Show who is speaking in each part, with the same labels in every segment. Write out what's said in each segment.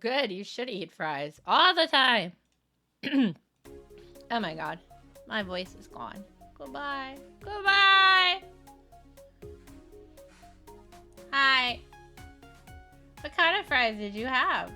Speaker 1: good. You should eat fries all the time. Oh my god. My voice is gone. Goodbye. Goodbye. Hi. What kind of fries did you have?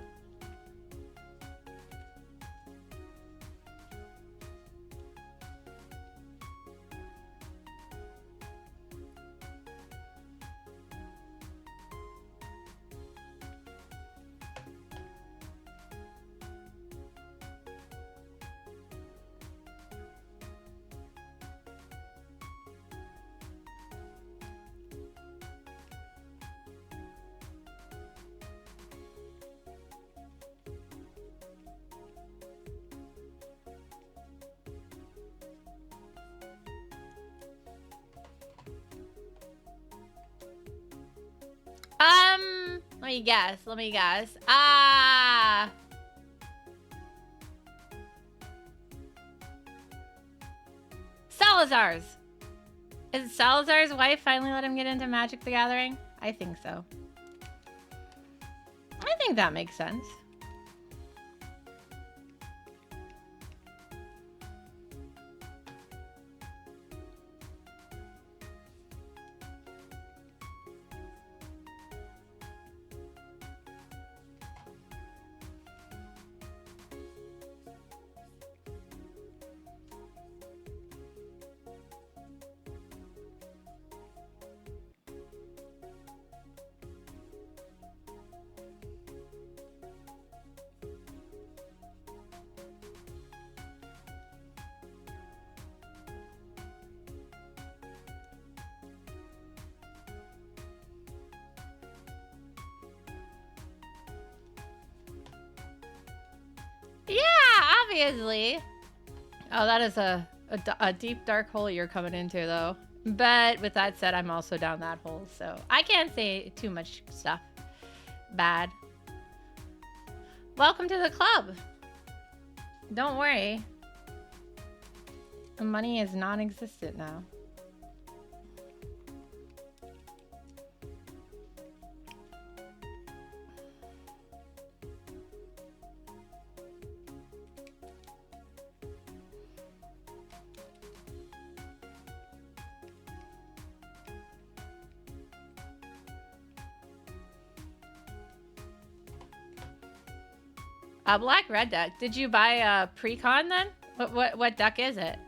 Speaker 1: Let me guess. Salazar's. Is Salazar's wife finally let him get into Magic the Gathering? I think so. I think that makes sense. Obviously. Oh, that is a deep, dark hole you're coming into, though. But with that said, I'm also down that hole, so I can't say too much stuff bad. Welcome to the club. Don't worry. Money is non-existent now. Black red deck. Did you buy a pre-con then? What deck is it?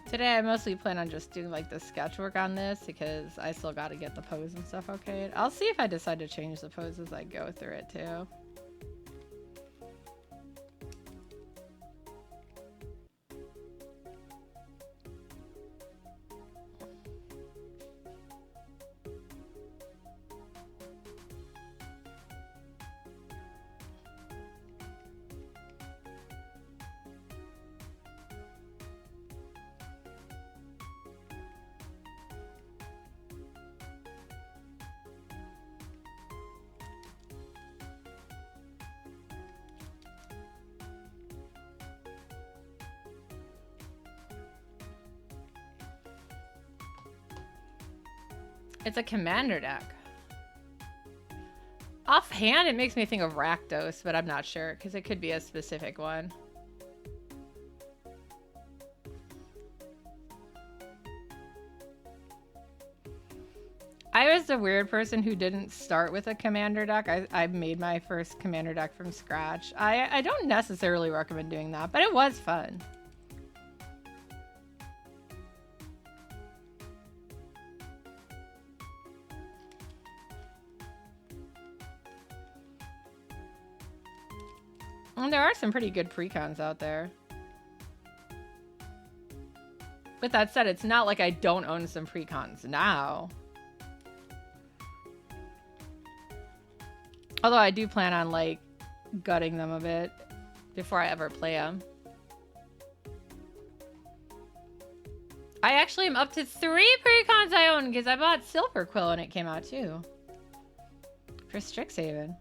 Speaker 1: Today I mostly plan on just doing like the sketch work on this because I still got to get the pose and stuff okay. I'll see if I decide to change the pose as I go through it too. It's a commander deck. Offhand, it makes me think of Rakdos, but I'm not sure because it could be a specific one. I was the weird person who didn't start with a commander deck. I made my first commander deck from scratch. I don't necessarily recommend doing that, but it was fun. And there are some pretty good precons out there. With that said, it's not like I don't own some precons now. Although I do plan on, like, gutting them a bit before I ever play them. I actually am up to 3 precons I own because I bought Silver Quill when it came out, too. For Strixhaven.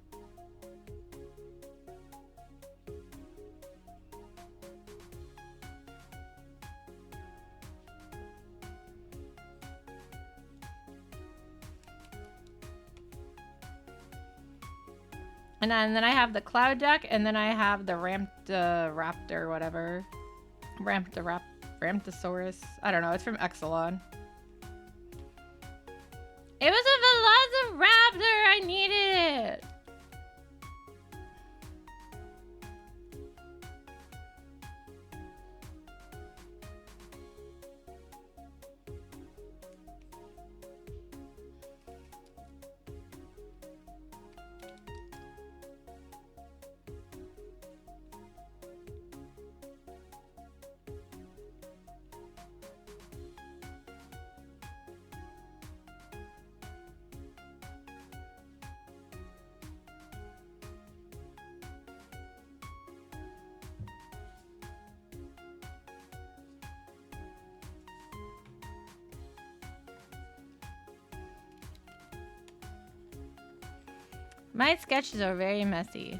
Speaker 1: And then I have the cloud duck, and then I have the raptor, whatever. Ramptosaurus. I don't know. It's from Exelon. It was a velociraptor. I needed it. My sketches are very messy.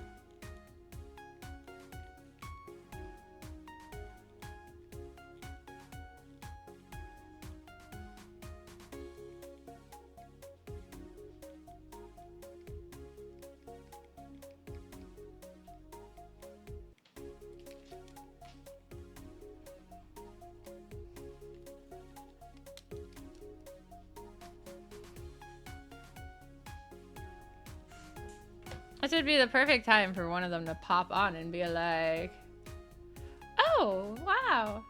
Speaker 1: This would be the perfect time for one of them to pop on and be like, oh, wow.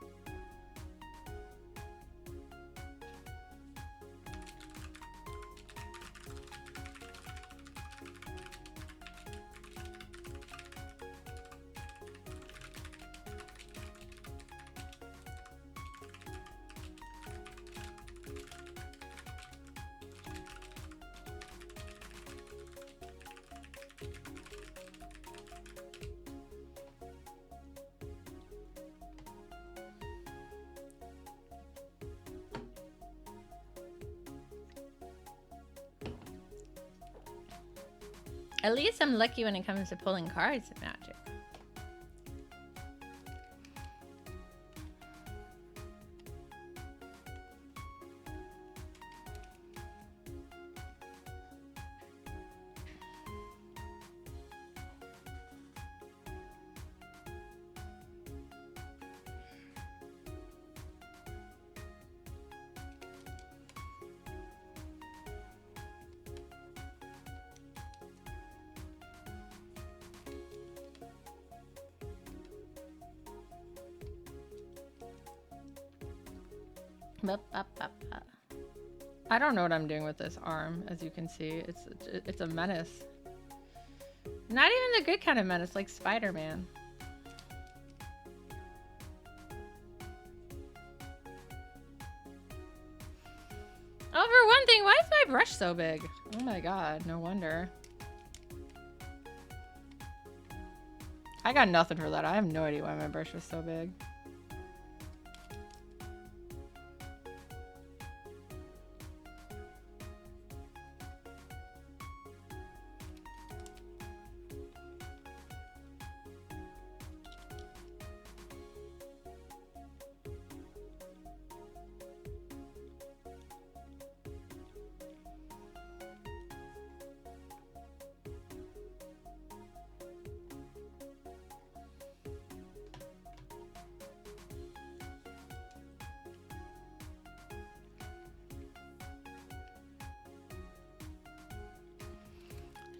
Speaker 1: At least I'm lucky when it comes to pulling cards in Magic. I don't know what I'm doing with this arm, as you can see. It's a menace. Not even the good kind of menace, like Spider-Man. Oh, for one thing, why is my brush so big? Oh my god, no wonder. I got nothing for that. I have no idea why my brush was so big.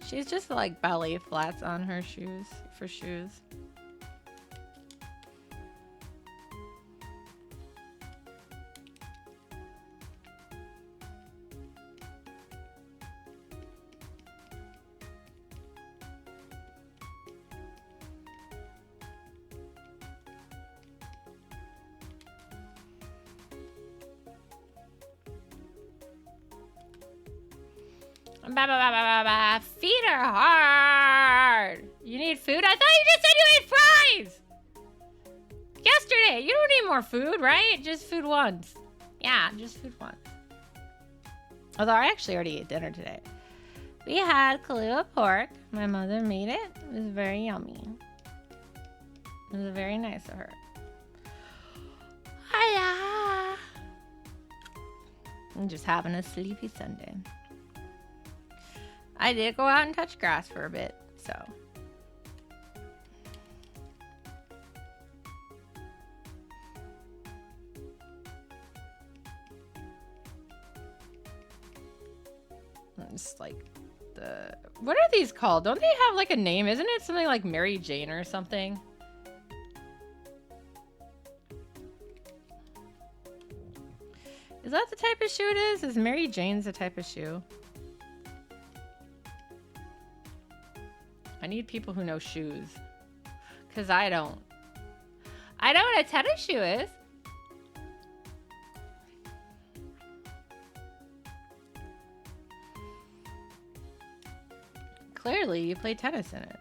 Speaker 1: She's just like ballet flats on her shoes for shoes. Feet are hard. You need food? I thought you just said you ate fries! Yesterday. You don't need more food, right? Just food once. Yeah, just food once. Although I actually already ate dinner today. We had Kahlua pork. My mother made it. It was very yummy. It was very nice of her. Hiya! I'm just having a sleepy Sunday. I did go out and touch grass for a bit. so. Just like what are these called? Don't they have like a name? Isn't it something like Mary Jane or something? Is that the type of shoe it is? Is Mary Jane's the type of shoe? I need people who know shoes. Because I don't. I know what a tennis shoe is. Clearly, you play tennis in it.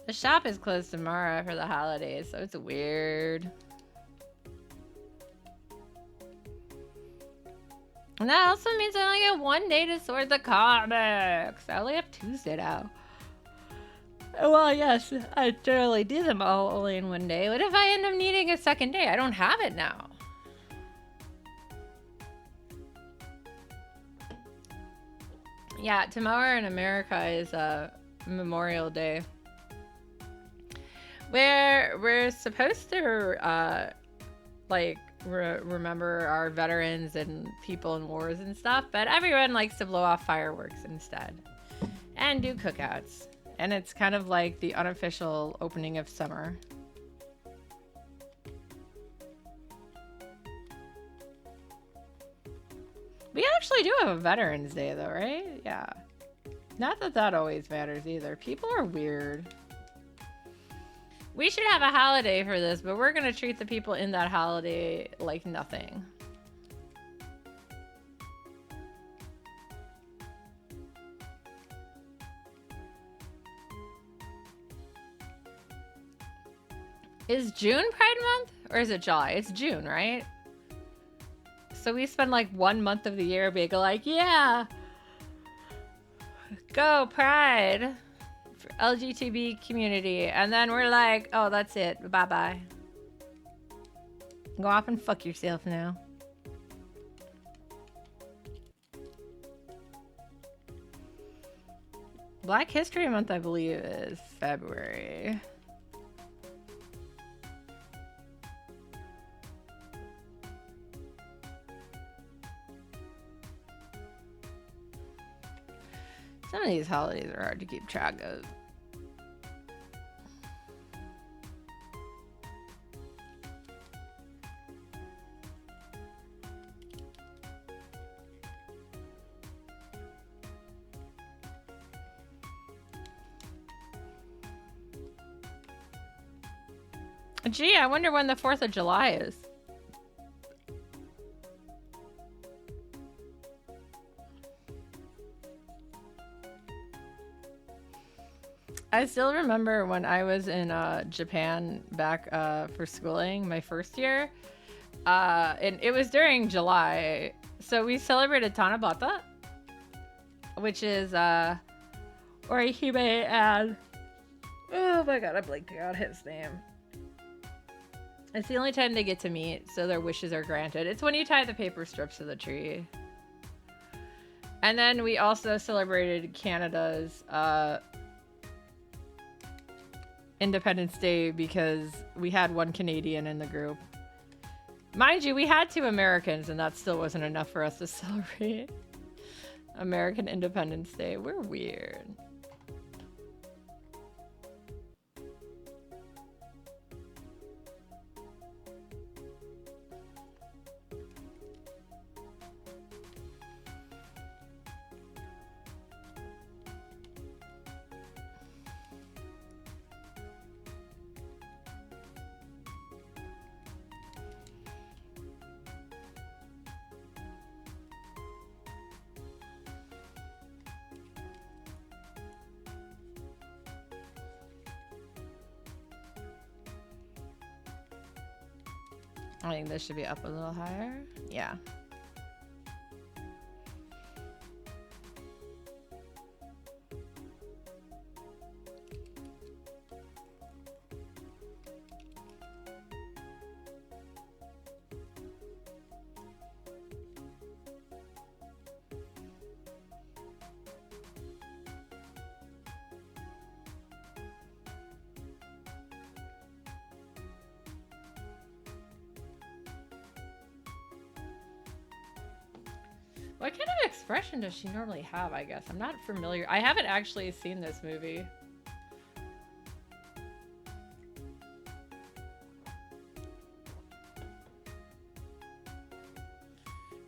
Speaker 1: The shop is closed tomorrow for the holidays, so it's weird. And that also means I only get one day to sort the comics. I only have Tuesday now. Well, yes, I generally do them all only in one day. What if I end up needing a second day? I don't have it now. Yeah, tomorrow in America is Memorial Day. We're supposed to remember our veterans and people in wars and stuff, but everyone likes to blow off fireworks instead and do cookouts, and it's kind of like the unofficial opening of summer. We actually do have a Veterans Day though, right? Yeah. Not that that always matters either. People are weird. We should have a holiday for this, but we're gonna treat the people in that holiday like nothing. Is June Pride Month? Or is it July? It's June, right? So we spend like 1 month of the year being like, yeah, go Pride. LGTB community, and then we're like, oh, that's it, bye-bye. Go off and fuck yourself now. Black History Month, I believe, is February. Some of these holidays are hard to keep track of. Gee, I wonder when the 4th of July is. I still remember when I was in Japan back for schooling, my first year. And it was during July. So we celebrated Tanabata, which is Orihime and... Oh my god, I blanked out his name. It's the only time they get to meet, so their wishes are granted. It's when you tie the paper strips to the tree. And then we also celebrated Canada's Independence Day because we had one Canadian in the group. Mind you, we had 2 Americans, and that still wasn't enough for us to celebrate American Independence Day. We're weird. I think this should be up a little higher. Yeah. What kind of expression does she normally have, I guess? I'm not familiar. I haven't actually seen this movie.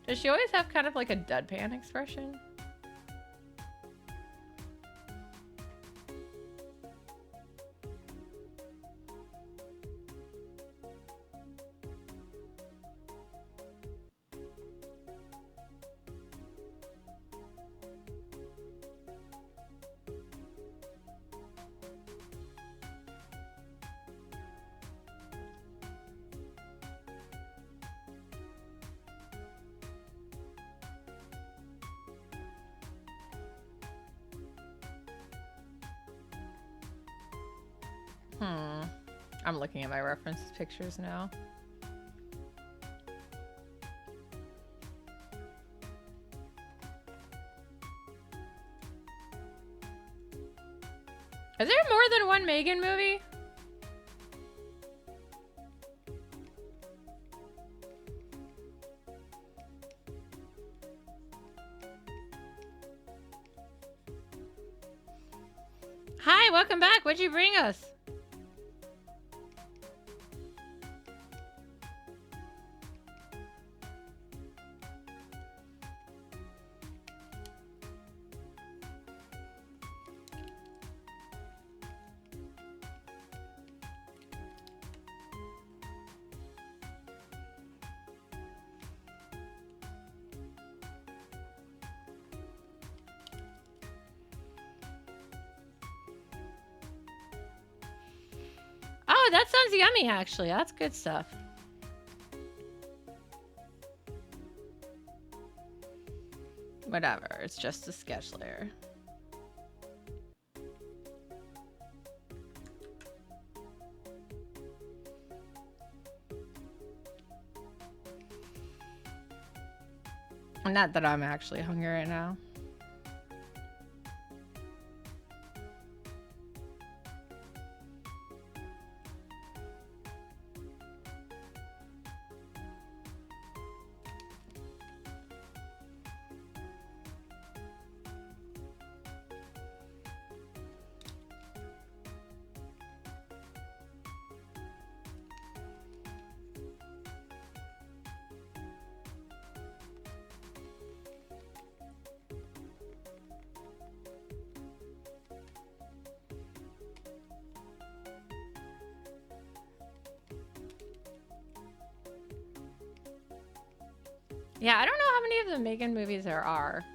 Speaker 1: Does she always have kind of like a deadpan expression? I'm looking at my reference pictures now. Is there more than one Megan movie? Hi, welcome back. What'd you bring us? Oh, that sounds yummy, actually. That's good stuff. Whatever, it's just a sketch layer. Not that I'm actually hungry right now. Yeah, I don't know how many of the Megan movies there are.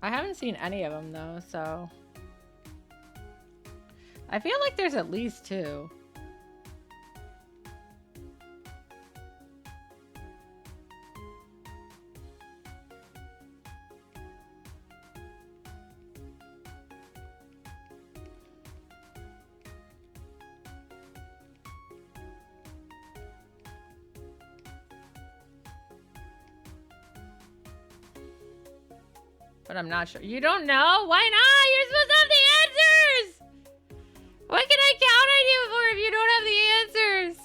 Speaker 1: I haven't seen any of them, though, so... I feel like there's at least 2. But I'm not sure. You don't know? Why not? You're supposed to have the answers! What can I count on you for if you don't have the answers?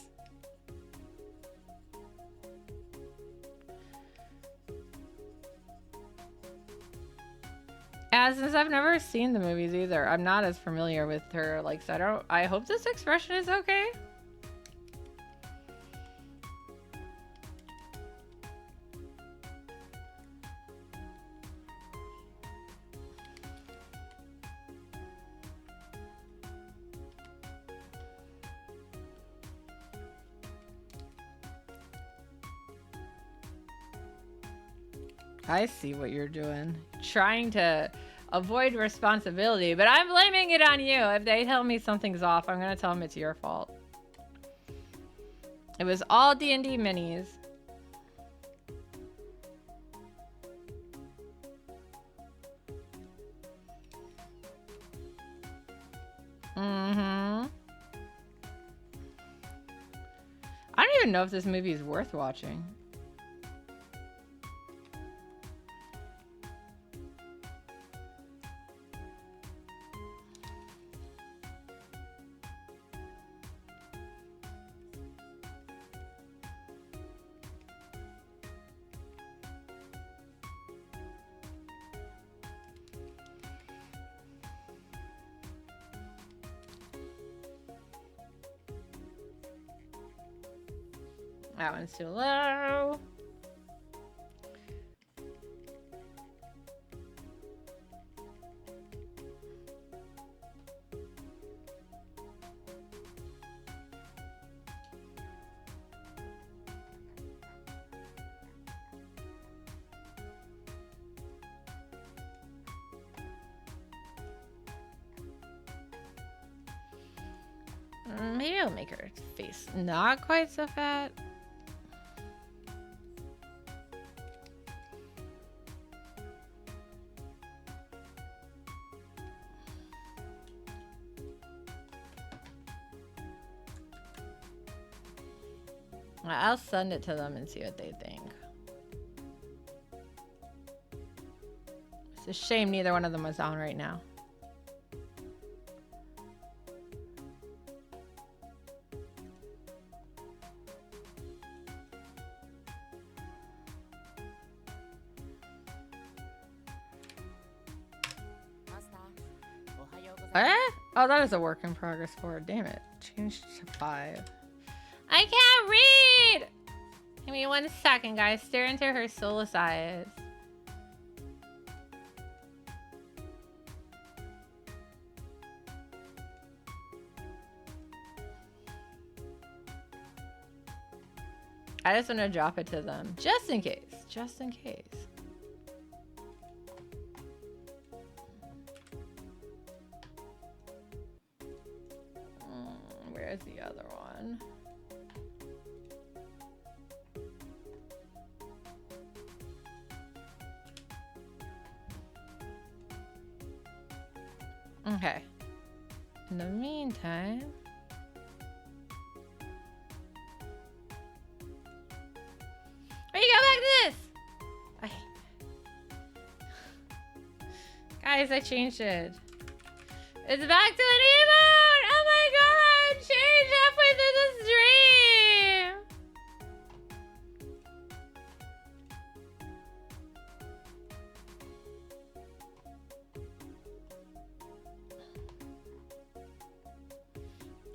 Speaker 1: Since I've never seen the movies either, I'm not as familiar with her. Like, so I hope this expression is okay. I see what you're doing. Trying to avoid responsibility, but I'm blaming it on you. If they tell me something's off, I'm gonna tell them it's your fault. It was all D&D minis. Mm-hmm. I don't even know if this movie is worth watching. That one's too low. Maybe I'll make her face not quite so fat. I'll send it to them and see what they think. It's a shame neither one of them was on right now. Oh, that is a work in progress for it. Damn it. Changed to 5. I can't read! Give me 1 second, guys. Stare into her soulless eyes. I just want to drop it to them. Just in case. Just in case. Where's the other one? Okay. In the meantime... Where you go back to this? Guys, I changed it. It's back to an emote! Oh my god! Change halfway through the stream!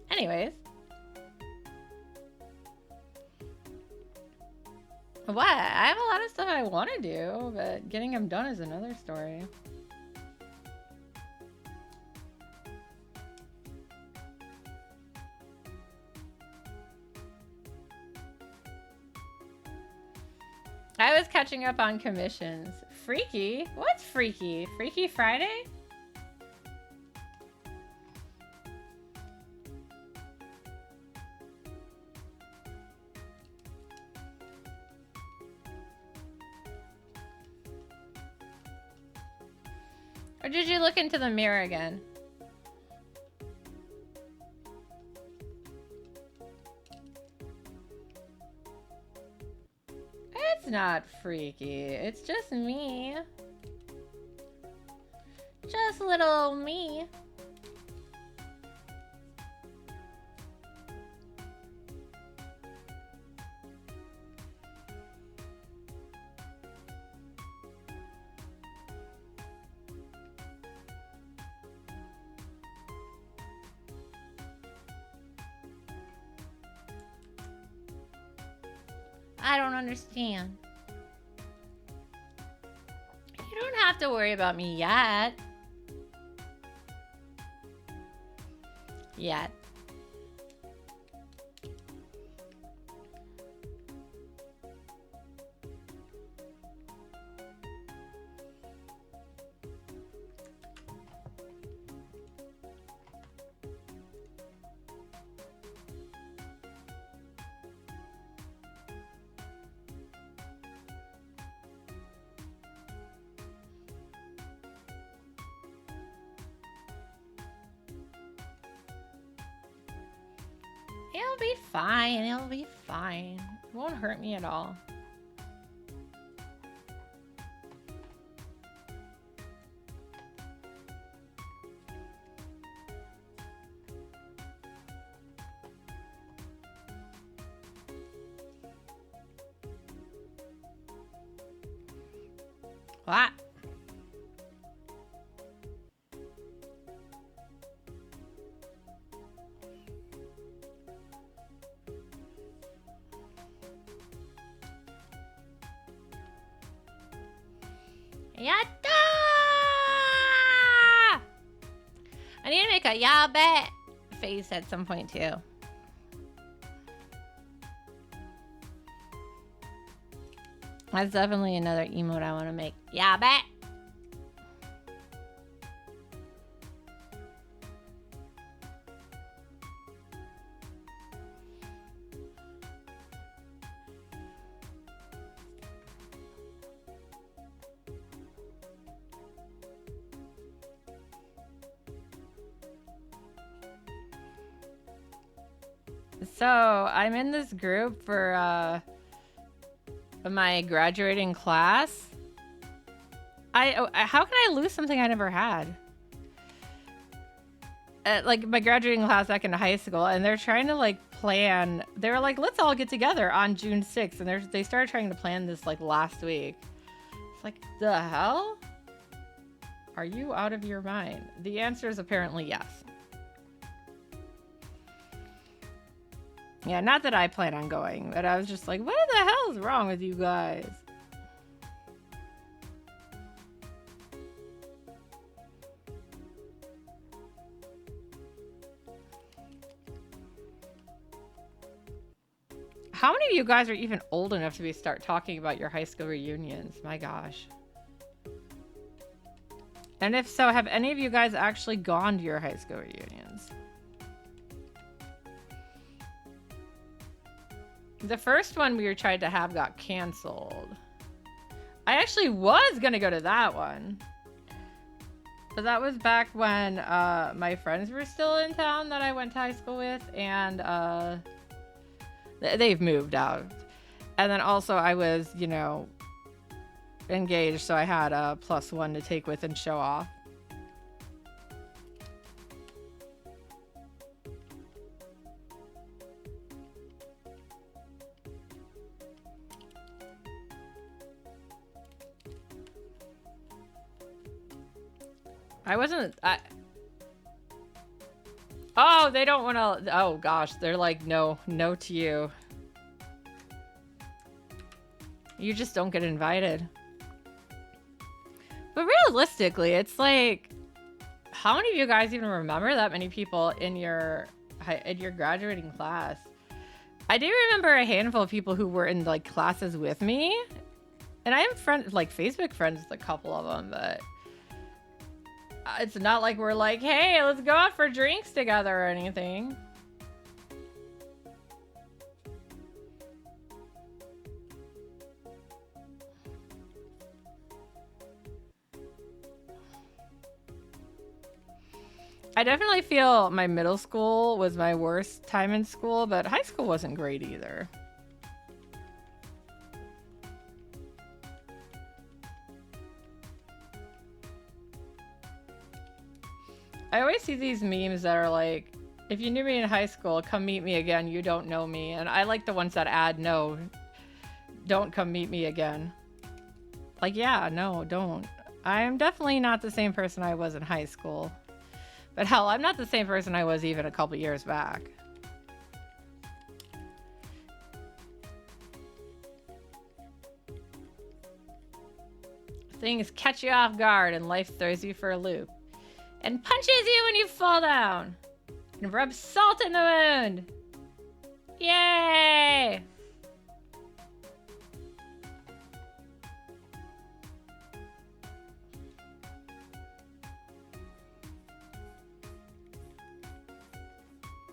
Speaker 1: Anyways. What? I have a lot of stuff I want to do, but getting them done is another story. I was catching up on commissions. Freaky? What's freaky? Freaky Friday? Or did you look into the mirror again? It's not freaky. It's just me. Just little me. I don't understand. You don't have to worry about me yet. Yet. It'll be fine. It'll be fine. It won't hurt me at all. What? Yatta! I need to make a yeah bet face at some point too. That's definitely another emote I want to make. Yeah bet. So I'm in this group for my graduating class. How can I lose something I never had? Like my graduating class back in high school, and they're trying to like plan. They were like, let's all get together on June 6th, and they started trying to plan this like last week. It's like, the hell? Are you out of your mind? The answer is apparently yes. Yeah, not that I plan on going, but I was just like, what the hell is wrong with you guys? How many of you guys are even old enough to start talking about your high school reunions? My gosh. And if so, have any of you guys actually gone to your high school reunions? The first one we tried to have got canceled. I actually was gonna go to that one. But that was back when my friends were still in town that I went to high school with, and they've moved out. And then also I was, you know, engaged, so I had a +1 to take with and show off. Oh, they don't want to. Oh gosh, they're like, no to you. You just don't get invited. But realistically, it's like, how many of you guys even remember that many people in your graduating class? I do remember a handful of people who were in like classes with me, and I am Facebook friends with a couple of them, but it's not like we're like, hey, let's go out for drinks together or anything. I definitely feel my middle school was my worst time in school, but high school wasn't great either. I always see these memes that are like, if you knew me in high school, come meet me again, you don't know me. And I like the ones that add, no, don't come meet me again. Like, yeah, no, don't. I am definitely not the same person I was in high school. But hell, I'm not the same person I was even a couple years back. Things catch you off guard and life throws you for a loop. And punches you when you fall down. And rubs salt in the wound. Yay!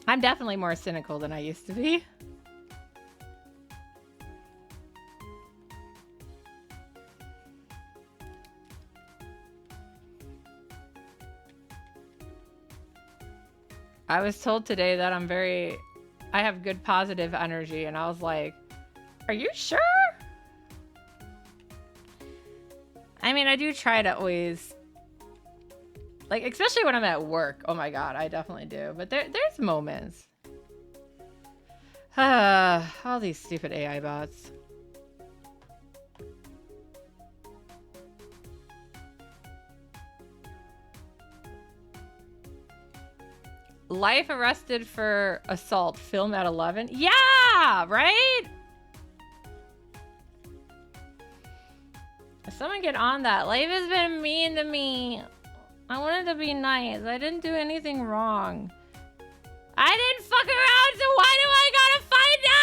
Speaker 1: I'm definitely more cynical than I used to be. I was told today that I have good positive energy, and I was like, are you sure? I mean, I do try to always, like, especially when I'm at work. Oh my God, I definitely do. But there's moments. All these stupid AI bots. Life arrested for assault, film at 11. Yeah, right? Someone get on that. Life has been mean to me. I wanted to be nice. I didn't do anything wrong. I didn't fuck around, so why do I gotta find out?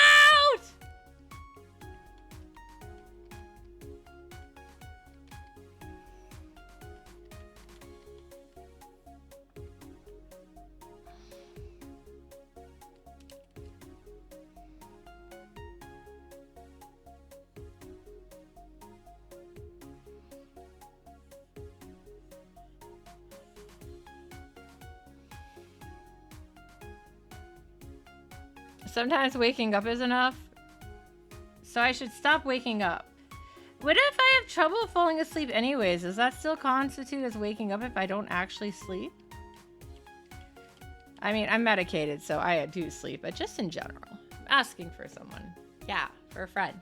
Speaker 1: Sometimes waking up is enough. So I should stop waking up. What if I have trouble falling asleep anyways? Does that still constitute as waking up if I don't actually sleep? I mean, I'm medicated, so I do sleep, but just in general. I'm asking for someone. Yeah, for a friend.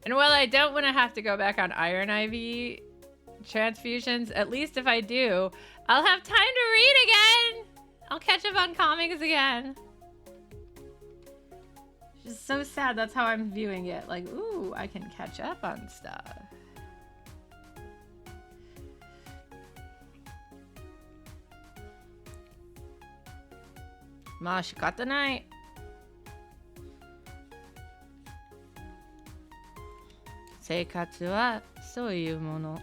Speaker 1: And while I don't want to have to go back on iron IV transfusions, at least if I do, I'll have time to read again. I'll catch up on comics again. It's just so sad. That's how I'm viewing it. Like, ooh, I can catch up on stuff. Ma, shikata nai. Seikatsu wa souyu mono.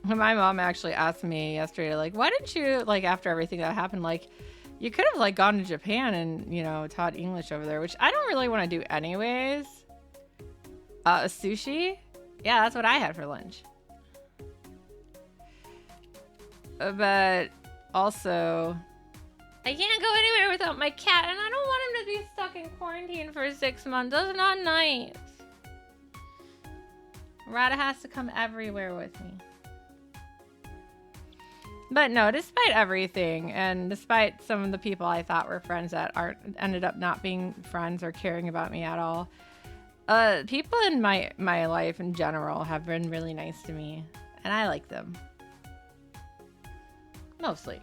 Speaker 1: My mom actually asked me yesterday, like, why didn't you, like, after everything that happened, like, you could have, like, gone to Japan and, you know, taught English over there, which I don't really want to do anyways. Sushi? Yeah, that's what I had for lunch. But also, I can't go anywhere without my cat, and I don't want him to be stuck in quarantine for 6 months. That's not nice. Rada has to come everywhere with me. But no, despite everything, and despite some of the people I thought were friends that ended up not being friends or caring about me at all, people in my life in general have been really nice to me, and I like them. Mostly.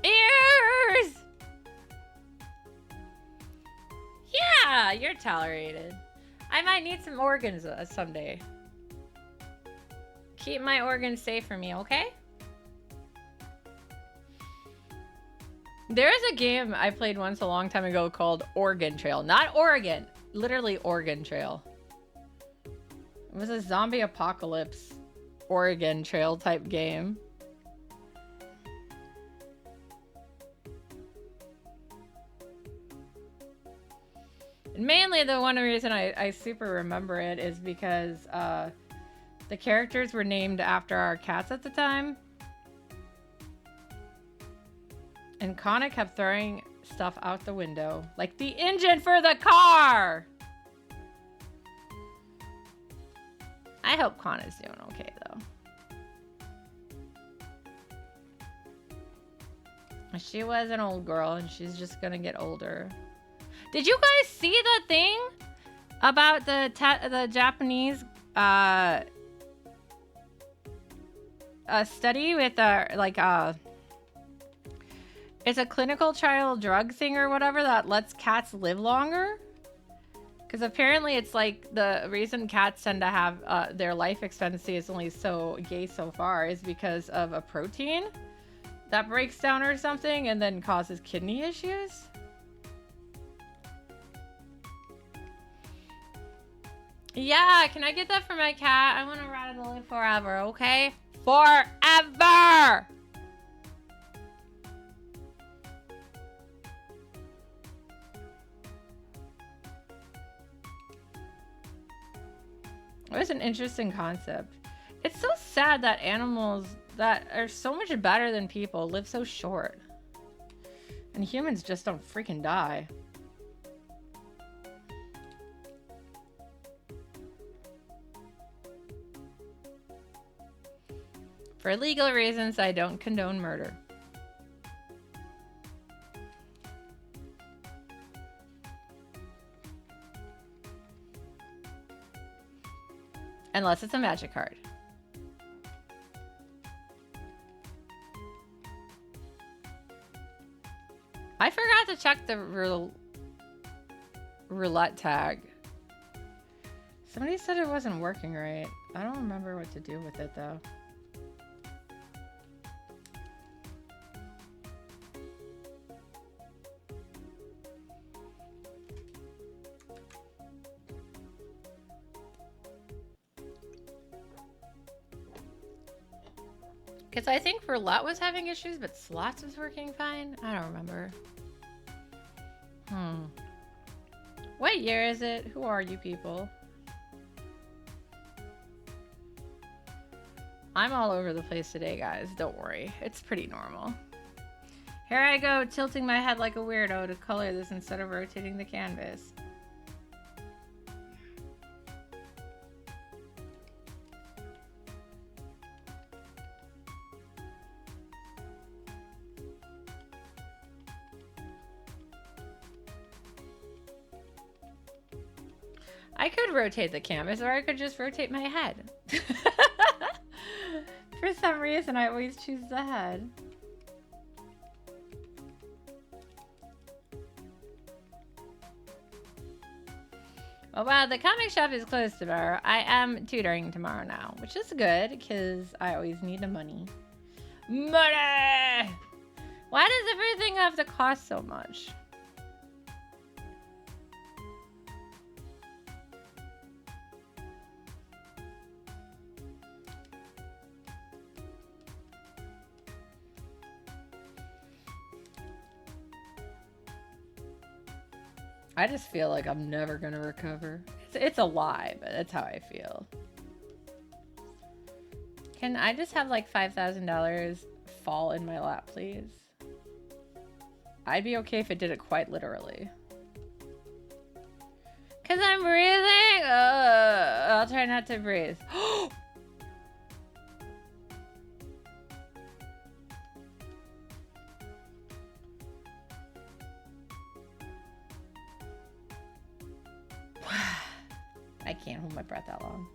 Speaker 1: Ears! Yeah, you're tolerated. I might need some organs someday. Keep my organs safe for me, okay? There is a game I played once a long time ago called Oregon Trail. Not Oregon, literally Oregon Trail. It was a zombie apocalypse Oregon Trail type game. Mainly the one reason I super remember it is because the characters were named after our cats at the time. And Kana kept throwing stuff out the window. Like the engine for the car! I hope Kana's doing okay though. She was an old girl and she's just gonna get older. Did you guys see the thing about the Japanese study with it's a clinical trial drug thing or whatever that lets cats live longer? Because apparently it's like the reason cats tend to have their life expectancy is only so far is because of a protein that breaks down or something and then causes kidney issues. Yeah, can I get that for my cat? I want to ride it to live forever, okay? Forever! It was an interesting concept. It's so sad that animals that are so much better than people live so short. And humans just don't freaking die. For legal reasons, I don't condone murder. Unless it's a magic card. I forgot to check the roulette tag. Somebody said it wasn't working right. I don't remember what to do with it though. Because I think roulette was having issues, but slots was working fine. I don't remember. What year is it? Who are you people? I'm all over the place today, guys. Don't worry. It's pretty normal. Here I go, tilting my head like a weirdo to color this instead of rotating the canvas. I could rotate the canvas, or I could just rotate my head. For some reason, I always choose the head. Oh wow, the comic shop is closed tomorrow. I am tutoring tomorrow now, which is good, because I always need the money. Money! Why does everything have to cost so much? I just feel like I'm never gonna recover. It's a lie, but that's how I feel. Can I just have like $5,000 fall in my lap, please? I'd be okay if it did it quite literally. Cause I'm breathing? I'll try not to breathe. I can't hold my breath that long.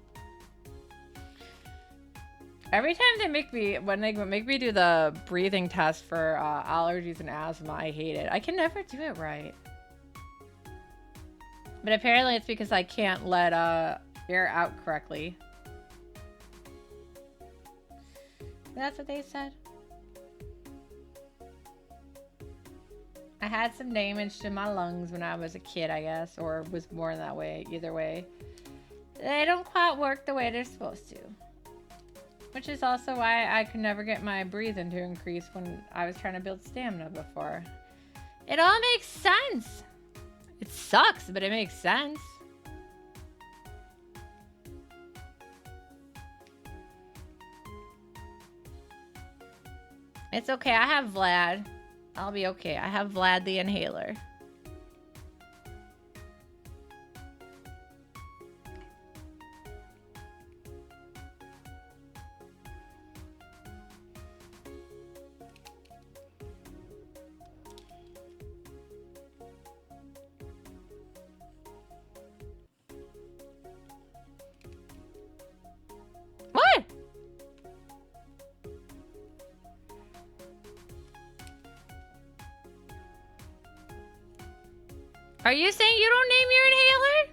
Speaker 1: Every time they make me, when they make me do the breathing test for allergies and asthma, I hate it. I can never do it right. But apparently it's because I can't let air out correctly. That's what they said. I had some damage to my lungs when I was a kid, I guess, or was born that way, either way. They don't quite work the way they're supposed to. Which is also why I could never get my breathing to increase when I was trying to build stamina before. It all makes sense. It sucks, but it makes sense. It's okay, I have Vlad. I'll be okay. I have Vlad the inhaler. What? Are you saying you don't name your inhaler?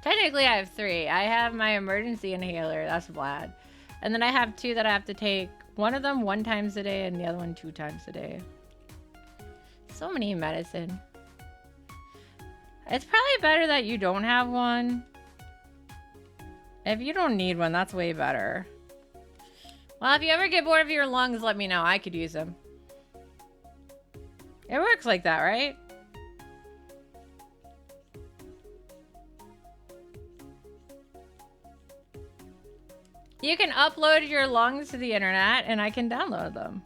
Speaker 1: Technically, I have 3. I have my emergency inhaler. That's Vlad. And then I have 2 that I have to take. One of them 1 times a day and the other one 2 times a day. So many medicine. It's probably better that you don't have one. If you don't need one, that's way better. Well, if you ever get bored of your lungs, let me know. I could use them. It works like that, right? You can upload your lungs to the internet and I can download them.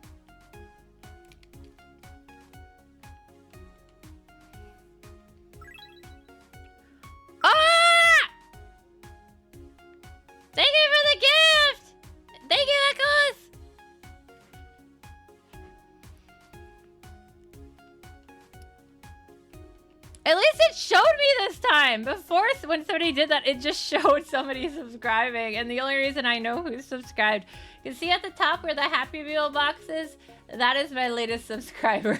Speaker 1: Ah! Thank you for the gift! Thank you, Echoes! At least it showed me this time. Before, when somebody did that, it just showed somebody subscribing. And the only reason I know who's subscribed, you can see at the top where the Happy Meal box is? That is my latest subscriber.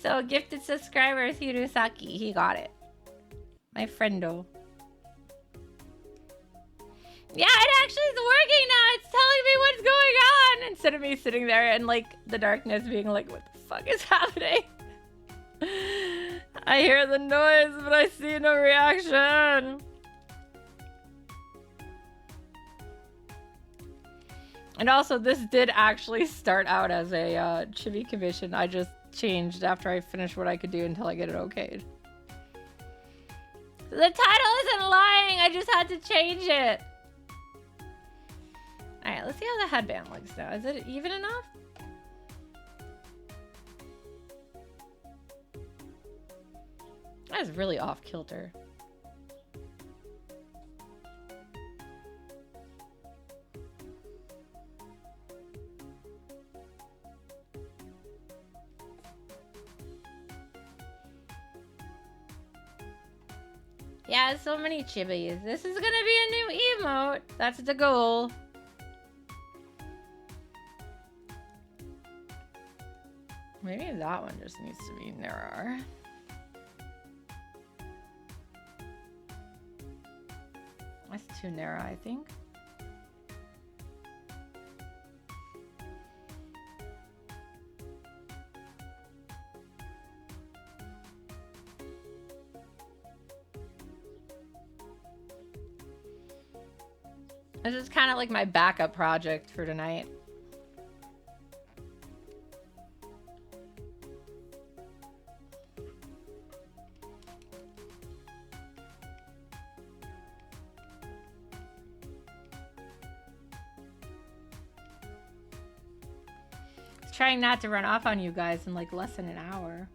Speaker 1: So, gifted subscriber, Hirosaki. He got it. My friendo. Yeah, it actually is working now. It's telling me what's going on. Instead of me sitting there in, like, the darkness being like, what the fuck is happening? I hear the noise, but I see no reaction. And also, this did actually start out as a Chibi commission. I just changed after I finished what I could do until I get it okayed. The title isn't lying. I just had to change it. Alright, let's see how the headband looks now. Is it even enough? That is really off kilter. Yeah, so many chibis. This is gonna be a new emote. That's the goal. Maybe that one just needs to be narrower. That's too narrow, I think. This is kind of like my backup project for tonight. Trying not to run off on you guys in like less than an hour.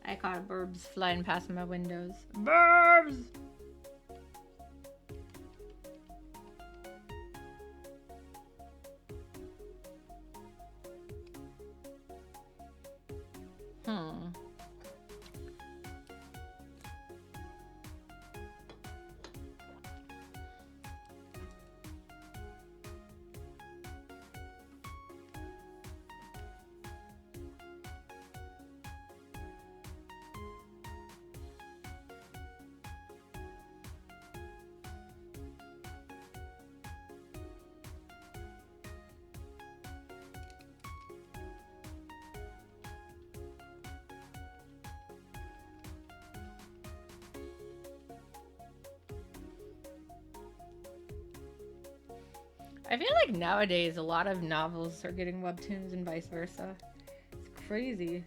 Speaker 1: I caught burbs flying past my windows. Burbs! I feel like nowadays a lot of novels are getting webtoons and vice versa. It's crazy.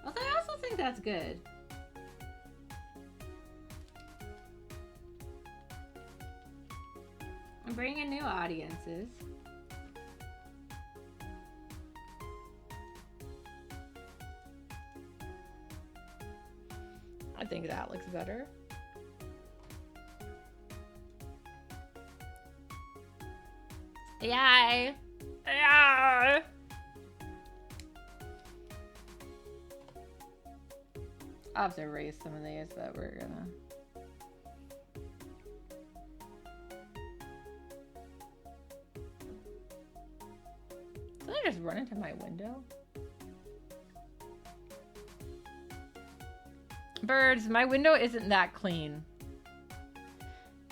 Speaker 1: Although I also think that's good. I'm bringing new audiences. I think that looks better. Yeah. Yeah. I'll have to erase some of these, but we're gonna. Did I just run into my window? Birds, my window isn't that clean.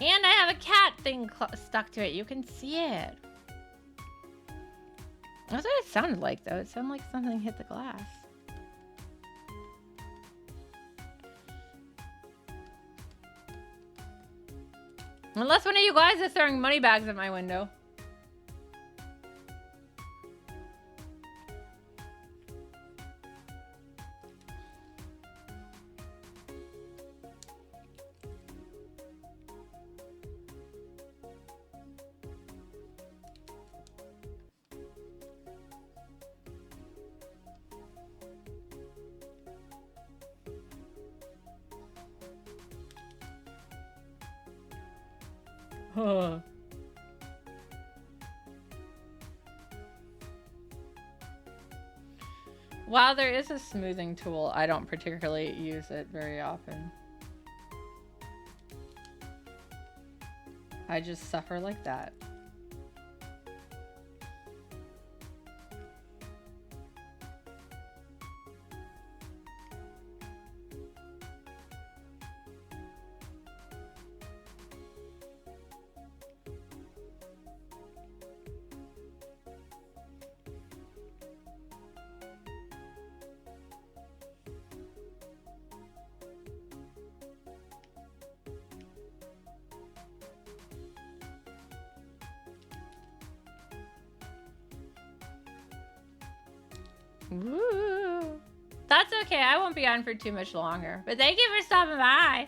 Speaker 1: And I have a cat thing stuck to it. You can see it. That's what it sounded like, though. It sounded like something hit the glass. Unless one of you guys is throwing money bags at my window. Huh. While there is a smoothing tool, I don't particularly use it very often. I just suffer like that. Woo. That's okay. I won't be on for too much longer. But thank you for stopping by.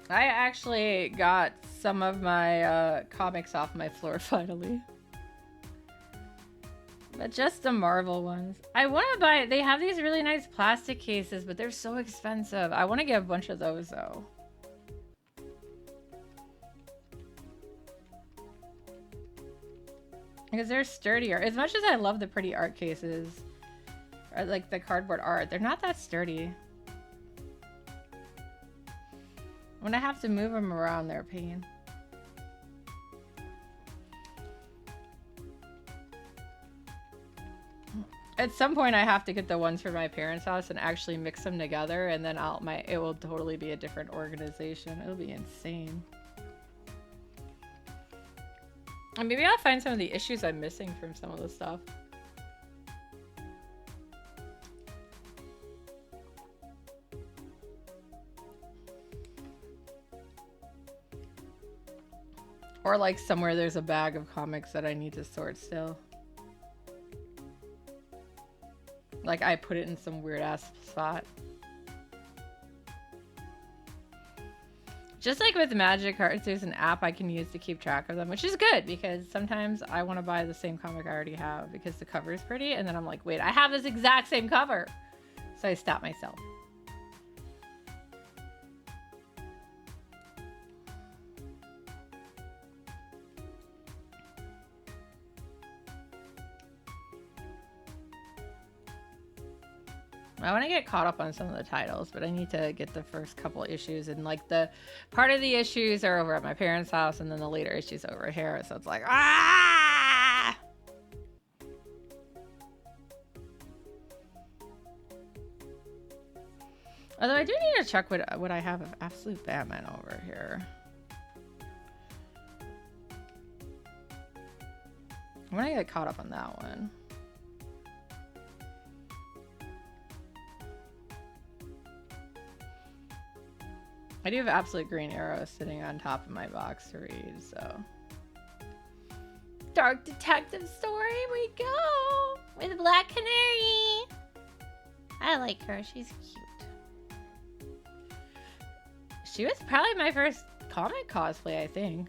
Speaker 1: I actually got some of my comics off my floor finally. But just the Marvel ones. I want to buy... They have these really nice plastic cases, but they're so expensive. I want to get a bunch of those, though. Because they're sturdier. As much as I love the pretty art cases, or like the cardboard art, they're not that sturdy. When I have to move them around, they're a pain. At some point, I have to get the ones from my parents' house and actually mix them together, and then it will totally be a different organization. It'll be insane. And maybe I'll find some of the issues I'm missing from some of the stuff. Or like somewhere there's a bag of comics that I need to sort still. Like I put it in some weird ass spot. Just like with Magic cards, there's an app I can use to keep track of them, which is good because sometimes I want to buy the same comic I already have because the cover is pretty, and then I'm like, wait, I have this exact same cover. So I stop myself. I want to get caught up on some of the titles, but I need to get the first couple issues, and like the part of the issues are over at my parents' house, and then the later issues over here. So it's like, ah! Although I do need to check what I have of Absolute Batman over here. I want to get caught up on that one. I do have Absolute Green Arrow sitting on top of my box to read, so. Dark Detective story, we go! With Black Canary! I like her, she's cute. She was probably my first comic cosplay, I think.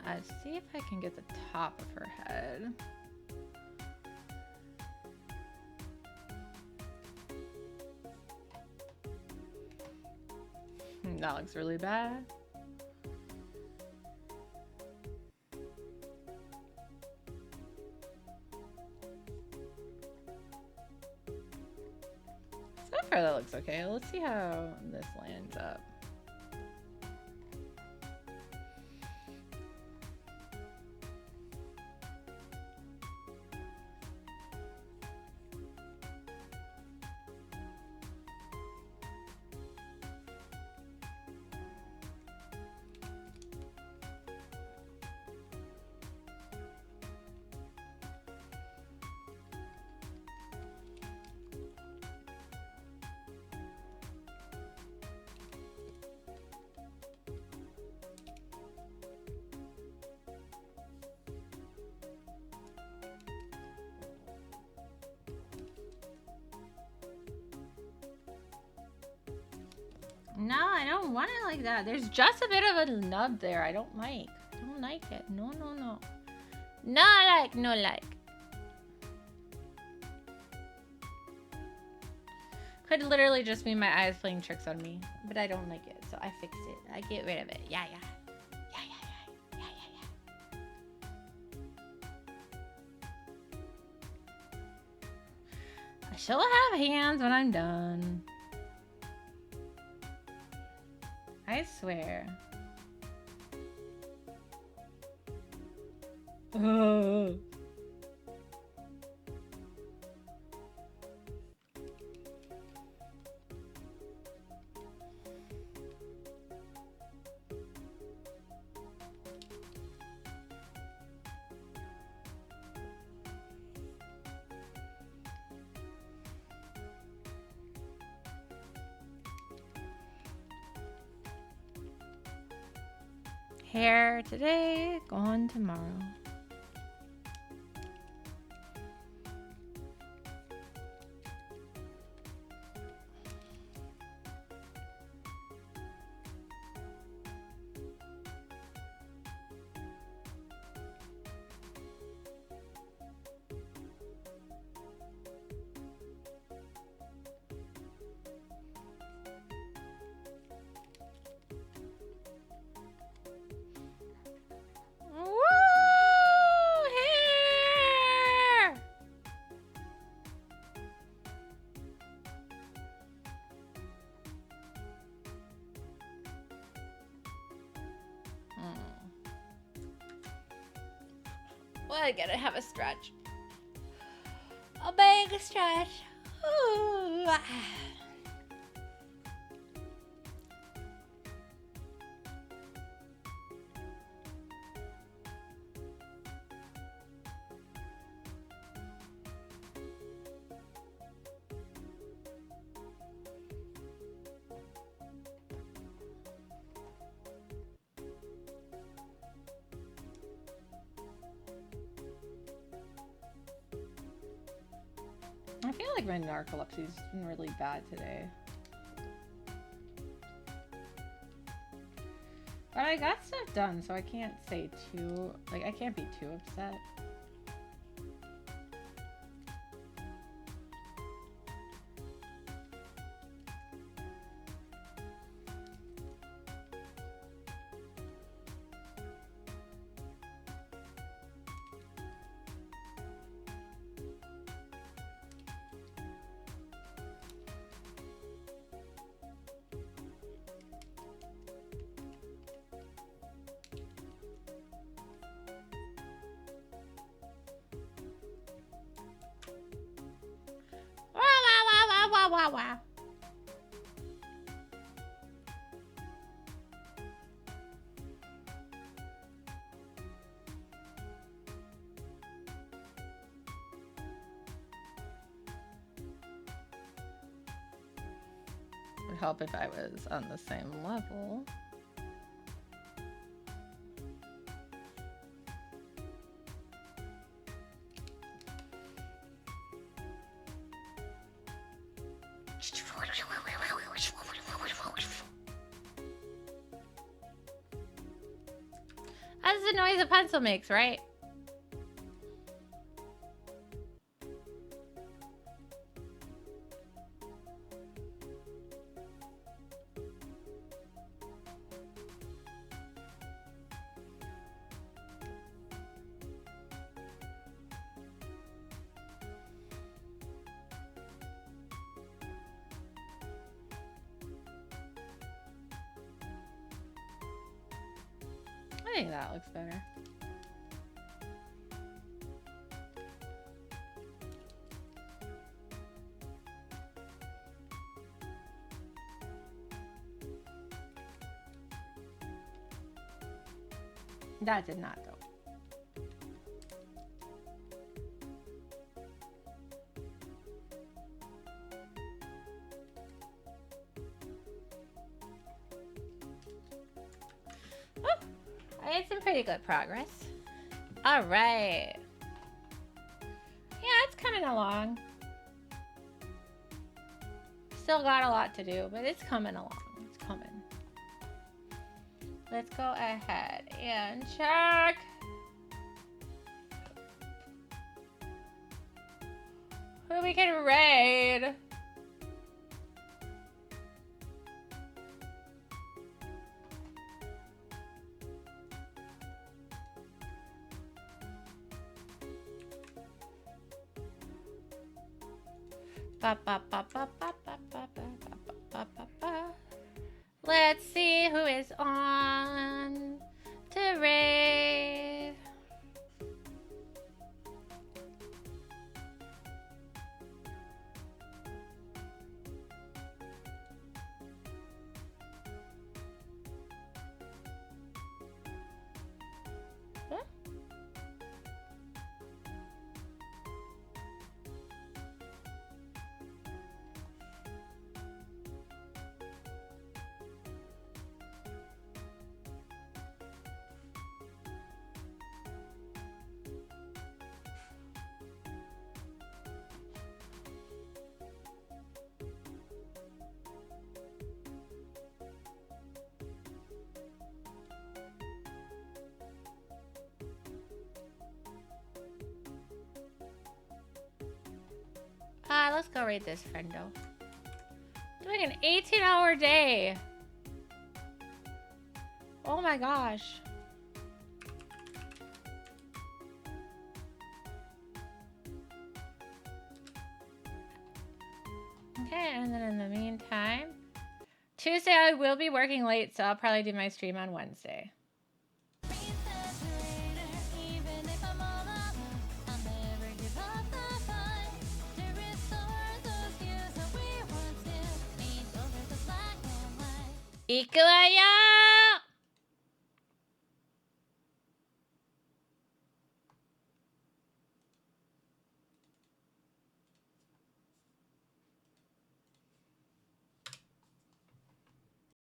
Speaker 1: Let's see if I can get the top of her head. That looks really bad. So far that looks okay. Let's see how this lands up. No, I don't want it like that. There's just a bit of a nub there. I don't like. I don't like it. No, no, no. No like, no like. Could literally just be my eyes playing tricks on me. But I don't like it, so I fixed it. I get rid of it. Yeah, yeah. Yeah, yeah, yeah. Yeah, yeah, yeah. I shall have hands when I'm done. I swear. Oh. Hair today, gone tomorrow. Well, I gotta have a stretch. A big stretch. Ooh. I feel like my narcolepsy's been really bad today. But I got stuff done, so I can't say too, like, I can't be too upset. Wow. Would help if I was on the same level. That's the noise a pencil makes, right? I think that looks better. That did not though. Oh, I made some pretty good progress. All right. Yeah, it's coming along. Still got a lot to do, but it's coming along. It's coming. Let's go ahead and check. Who we can raid. Let's see who is on to raid. Huh? Let's go raid this friendo. Doing an 18-hour day. Oh my gosh. Okay, and then in the meantime, Tuesday I will be working late, so I'll probably do my stream on Wednesday. Ikuwayo!